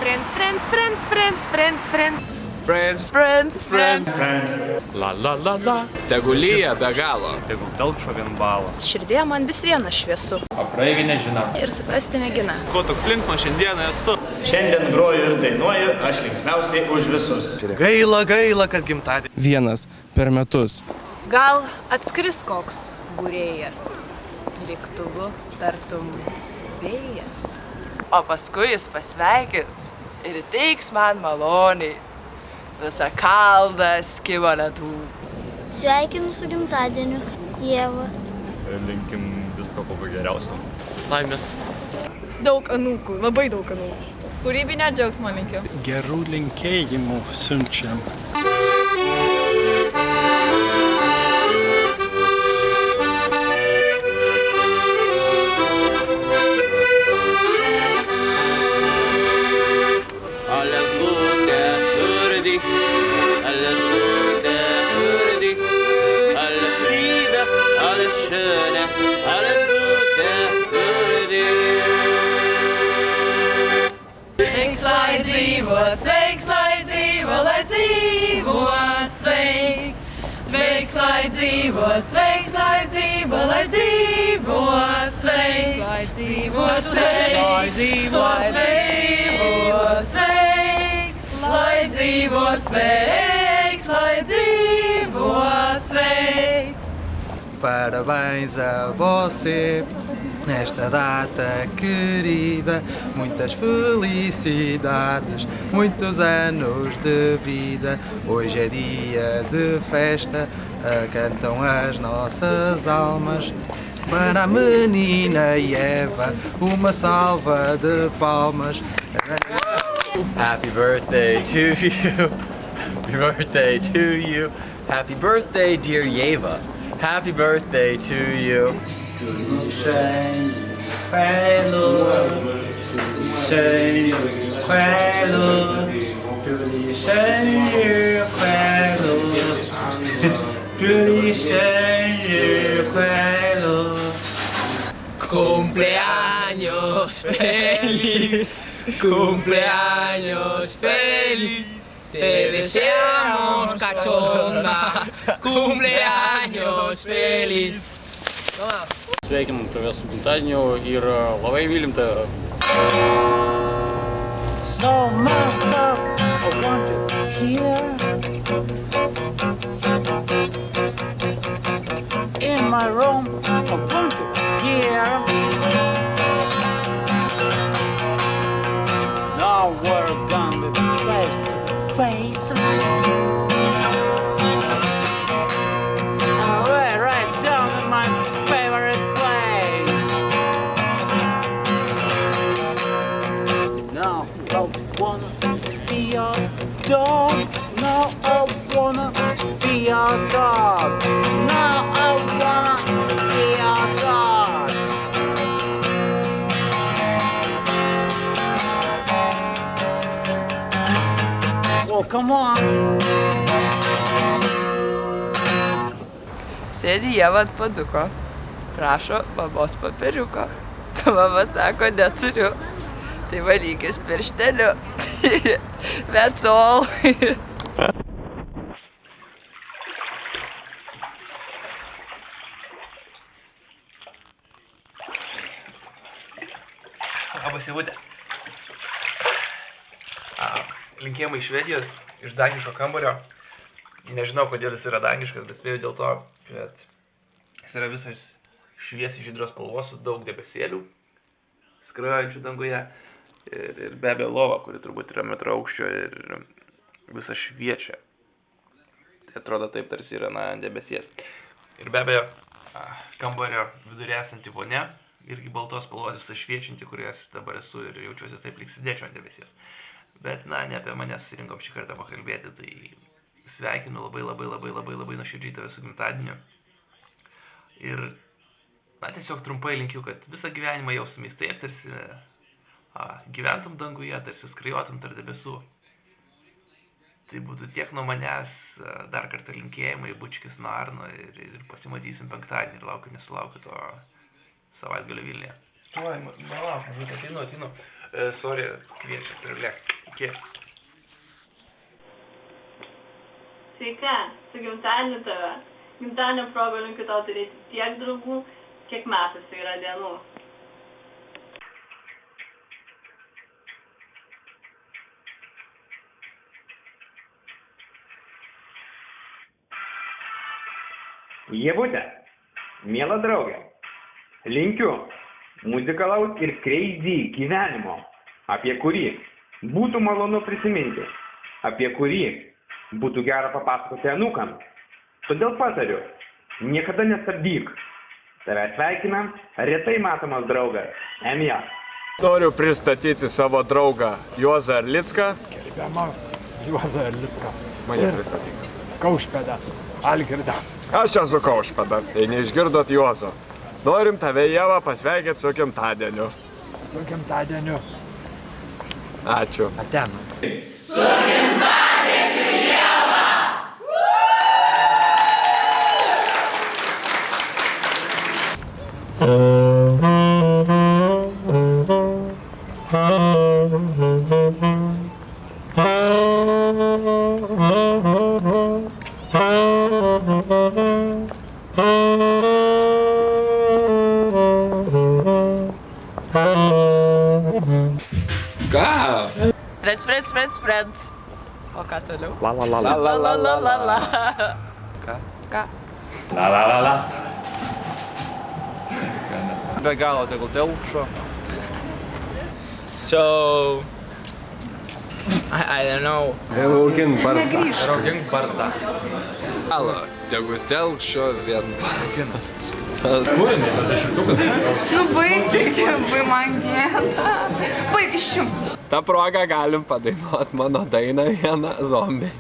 Friends, friends, friends, friends, friends, friends. Friends, Friends, friends. la la la la. Tegu lyja be galo. Tegu telkšo vien balas. Širdėje man vis viena šviesu. O praeiviai nežino. Ir suprasti mėgina. Ko toks linksmas šiandieną esu? Šiandien groju ir dainuoju, aš linksmiausiai už visus. Gaila, gaila, kad gimtadienį. Vienas per metus. Gal atskris koks būrėjas, lėktuvu tartum vėjas. O paskui jis pasveikins ir teiks man maloniai visą kaldą skibo ledų. Sveikinu su gimtadieniu, Ieva. Linkim visko ko geriausio. Laimės. Daug anūkų, labai daug anūkų. Kūrybinio džiaugsmo linkiu. Gerų linkėjimų siunčiam. Alles Gute für dich, alles Gute für dich, alles Liebe, alles Schöne, alles Gute für dich. Sveiks, lai dzīvo, sveiks, lai dzīvo, lai dzīvo, sveiks. Sveiks, lai dzīvo, sveiks, lai dzīvo, lai dzīvo, sveiks. Lai dzīvo, sveiks, lai dzīvo, sveiks. Lai dzīvo, sveiks, lai dzīvo, sveiks. Parabéns a você, nesta data querida, muitas felicidades, muitos anos de vida. Hoje é dia de festa, cantam as nossas almas. Para a menina Eva, uma salva de palmas. Happy birthday to you, happy birthday to you, happy birthday dear Yeva, happy birthday to you. Cumpleaños feliz, cumpleaños feliz, te deseamos cachonda, cumpleaños feliz. Sveikinam tave su gimtadieniu ir labai mylim tave. So much love I want to hear in my room I want to hear. Now we're gonna be face to face. Right down in my favorite place. Now I wanna be your dog. Now I wanna be your dog. Now I wanna be your dog. Well, come on. Sėdi Ieva ant paduko, prašo mamos popieriuko. Mama sako, neturiu. Tai valykis piršteliu. That's all. Labas, Ievutė. Linkėjimai iš Švedijos, iš daniško kambario. Nežinau, kodėl jis yra daniškas, bet spėjau dėl to, kad jis yra visas šviesiai žydros spalvos su daug debesėlių skrajojančių danguje. Ir be abejo lova, kuri turbūt yra metro aukščio ir visą šviečia. Tai atrodo taip, tarsi yra debesies. Ir be abejo kambario vidurė esanti vonia, irgi baltos spalvos visą šviečianti, kurias dabar esu ir jaučiuosi taip, lyg sėdėčiau ant debesies. Bet ne apie mane susirinkom šį kartą pakalbėti, tai sveikinu labai nuoširdžiai tave su gimtadieniu. Ir tiesiog trumpai linkiu, kad visą gyvenimą jaustumės taip, tarsi gyventum danguje, tarsi skrajotum tarp debesų. Tai būtų tiek nuo manęs, dar kartą linkėjimai, bučkis nuo Arno ir pasimatysim penktadienį ir nesulaukiu to savaitgalio Vilniuje. Oi, malauk, atinu. Sorry, kviečiu, turiu lėkti. Iki. Sveika, su gimtadieniu tave. Gimtadienio proga linkiu tau turėti tiek draugų, kiek metuose yra dienų. Ievute, miela draugė, linkiu muzikalaus ir crazy gyvenimo, apie kurį būtų malonu prisiminti, apie kurį būtų gera papasakoti anūkams. Todėl patariu, niekada nestabdyk. Tave sveikina retai matomas draugas, Emija. Noriu pristatyti savo draugą Juozą Erlicką. Gerbiamą Juozą Erlicką. Mane pristatyk. Kaušpėdą, Algirdą. Aš esu Kaušpėdas, jei neišgirdot Juozo. Norim tave, Ieva, pasveikinti su gimtadieniu. Su gimtadieniu. Ačiū. Aten. Su gimtadieniu, Ieva! Ką? Freds. O ką toliau? La la la la la la la la. Ką? La la la la. Be galo tegul telkšo. So... I don't know. Raugink barzdą. Raugink barzdą. Galo, tegu telkšo vien paginas. Nu baig man gėda. Baig išjum. Ta proga galim padainuot mano dainą vieną zombiai.